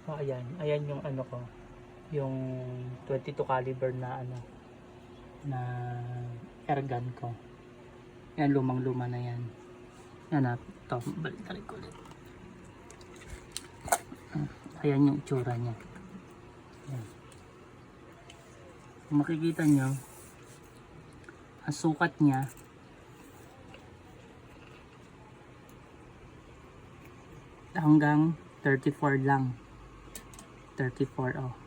So ayan, ayan yung ano ko, yung 22 caliber na ano, na airgun ko. Yan, lumang-luma na yan. Yan na, ito, balik ko ulit. Ayan yung itsura niya. Ayan. Kung makikita nyo, ang sukat niya, hanggang 34 lang. 34, oh.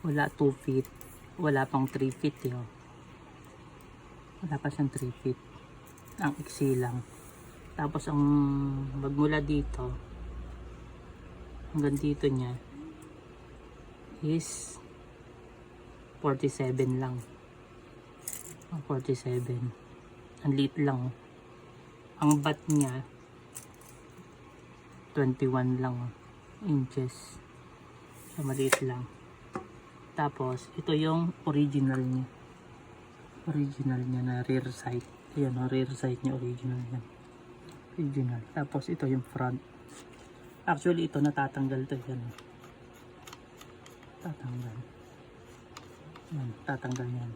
Wala 2 feet. Wala pang 3 feet, eh, oh. Wala pa siyang 3 feet. Ang iksi lang. Tapos ang magmula dito hanggang dito niya is 47 lang. 47. Ang liit lang. Ang bat niya 21 lang inches. So maliit lang. Tapos ito yung original niya. Original niya na rear sight. Ayan, rear sight niya, original niya. Original. Tapos ito yung front. Actually ito natatanggal to. Yan. Tatanggal. Yan, tatanggal yan.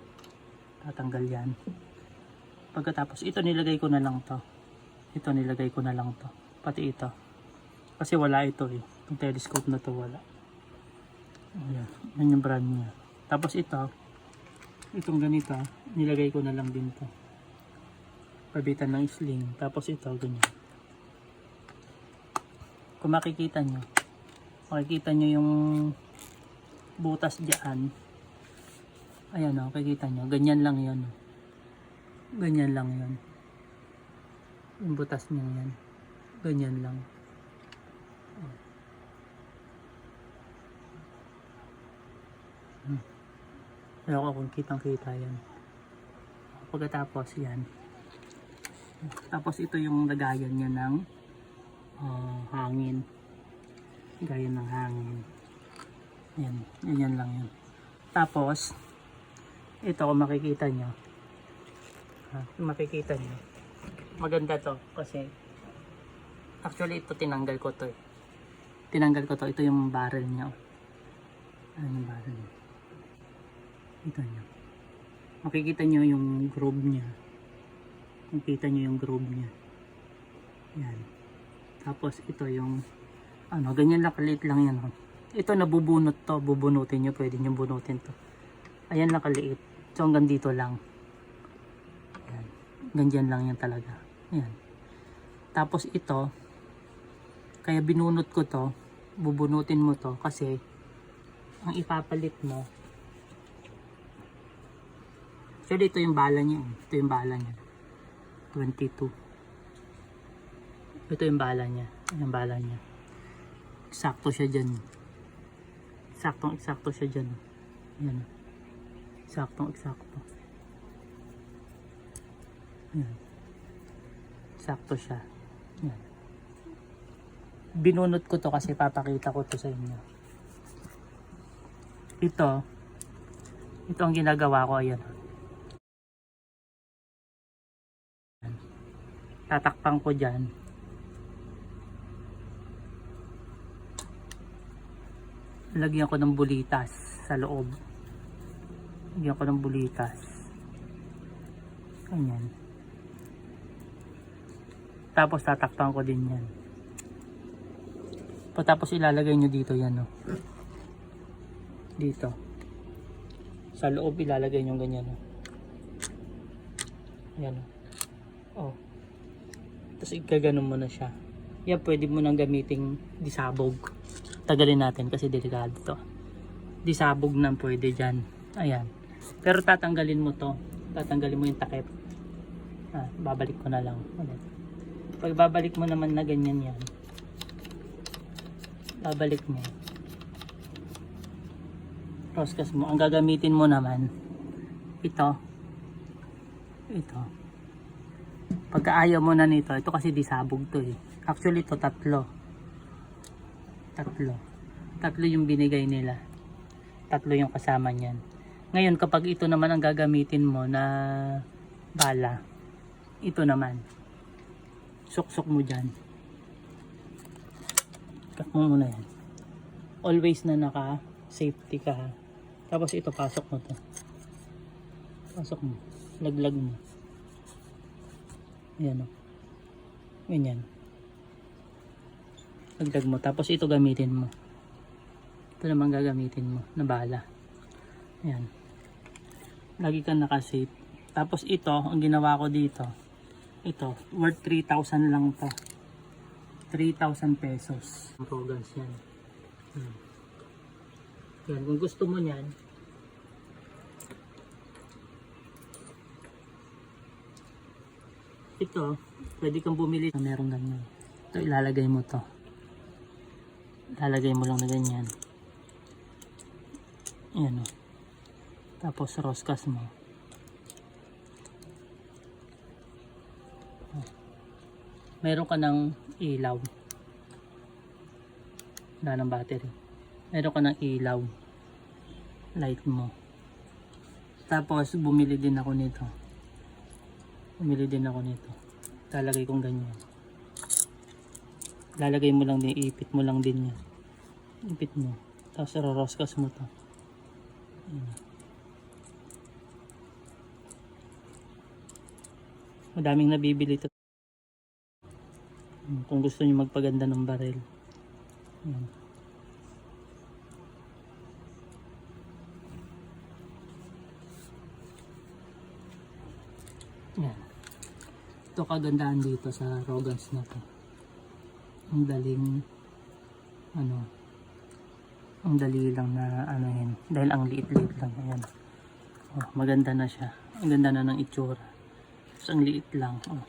Tatanggal yan. Pagkatapos ito nilagay ko na lang to. Ito nilagay ko na lang to. Pati ito. Kasi wala ito eh. Yung telescope na to wala. Ayan. Yan yung brand niya. Tapos ito. Itong ganito. Nilagay ko na lang din to. Pabitan ng sling. Tapos ito ganyan. Kung makikita nyo yung butas dyan. Ayan o, makikita nyo, ganyan lang yan. Ganyan lang yan. Yung butas nyo yan. Ganyan lang. Ayaw ko kung kitang kita yan. Pagkatapos yan. Tapos ito yung lagayan niya ng hangin. Lagayan ng hangin. Yan, ganyan lang yan. Tapos ito kung makikita nyo, maganda to kasi actually ito tinanggal ko to eh. Ito yung barrel nya. Ano yung barrel nya? Ito nyo, makikita nyo yung groove nya. Makikita nyo yung groove nya. Yan. Tapos ito yung ganyan lang, kaliit lang yan. Ito nabubunot to, bubunutin nyo, pwede nyo bunutin to. Ayan lang kaliit. So hanggang dito lang. Ayan. Ganyan lang yan talaga. Ayan. Tapos ito, kaya binunot ko to, bubunutin mo to kasi ang ipapalit mo. Actually ito yung bala niya. Ito yung bala niya. 22. Ito yung bala niya. Yung bala niya. Eksakto siya dyan. Eksakto siya dyan. Ayan. Eksakto. Ayan. Eksakto siya. Ayan. Binunot ko to kasi papakita ko to sa inyo. Ito ang ginagawa ko. Ayan. Tatakpan ko dyan. Lagyan ko ng bulitas sa loob. Lagyan ko ng bulitas. Ganyan. Tapos tatakpan ko din yan. Tapos ilalagay nyo dito yan. No? Dito. Sa loob ilalagay nyo ganyan. No? Ayan. Oh. Tapos igaganon mo na siya. Yan, pwede mo nang gamiting disabog. Tagalin natin kasi delikado to. Disabog nang pwede dyan. Ayan. Pero tatanggalin mo to. Tatanggalin mo yung takip. Babalik ko na lang. Pag babalik mo naman na ganyan yan. Babalik mo. Roscas mo. Ang gagamitin mo naman. Ito. Pagka ayaw mo na nito, ito kasi disabog to eh. Actually ito tatlo yung binigay nila. Tatlo yung kasama niyan. Ngayon kapag ito naman ang gagamitin mo na bala, ito naman suksok mo dyan. Cut mo muna yan. always na naka safety ka ha. Tapos ito, pasok mo to. Pasok mo. Laglag mo. Ayan o. Ganyan. Laglag mo. Tapos ito gamitin mo. Ito naman gagamitin mo na bala. Ayan. Lagi kang naka-safe. Tapos ito, ang ginawa ko dito, ito, worth 3,000 lang to. 3,000 pesos. Ang Rogans yan. Yan, kung gusto mo yan, ito, pwede kang bumili. Merong ganyan. Ito, ilalagay mo to. Ilalagay mo lang na ganyan. Ayan o. Tapos roskas mo. Meron ka ng ilaw. Wala ng battery. Meron ka ng ilaw. Light mo. Tapos bumili din ako nito. Lalagay kong ganyan. Lalagay mo lang din, ipit mo lang din yan. Ipit mo. Tapos roroskas mo to. Madaming nabibili ito. Kung gusto niyo magpaganda ng baril. Ayan. Ayan. Ito kagandahan dito sa Rogans na to. Ang daling ang dali lang na yun. Dahil ang liit-liit lang. Ayan. Oh, maganda na siya. Ang ganda na ng itsura. Tapos ang liit lang. Oh.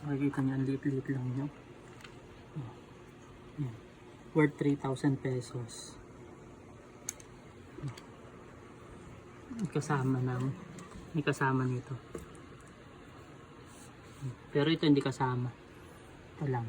Makikita niyo, ang liit-liit lang niyo. Oh. Ayan. Worth 3,000 pesos. May kasama nito. Pero ito hindi kasama. Ito lang.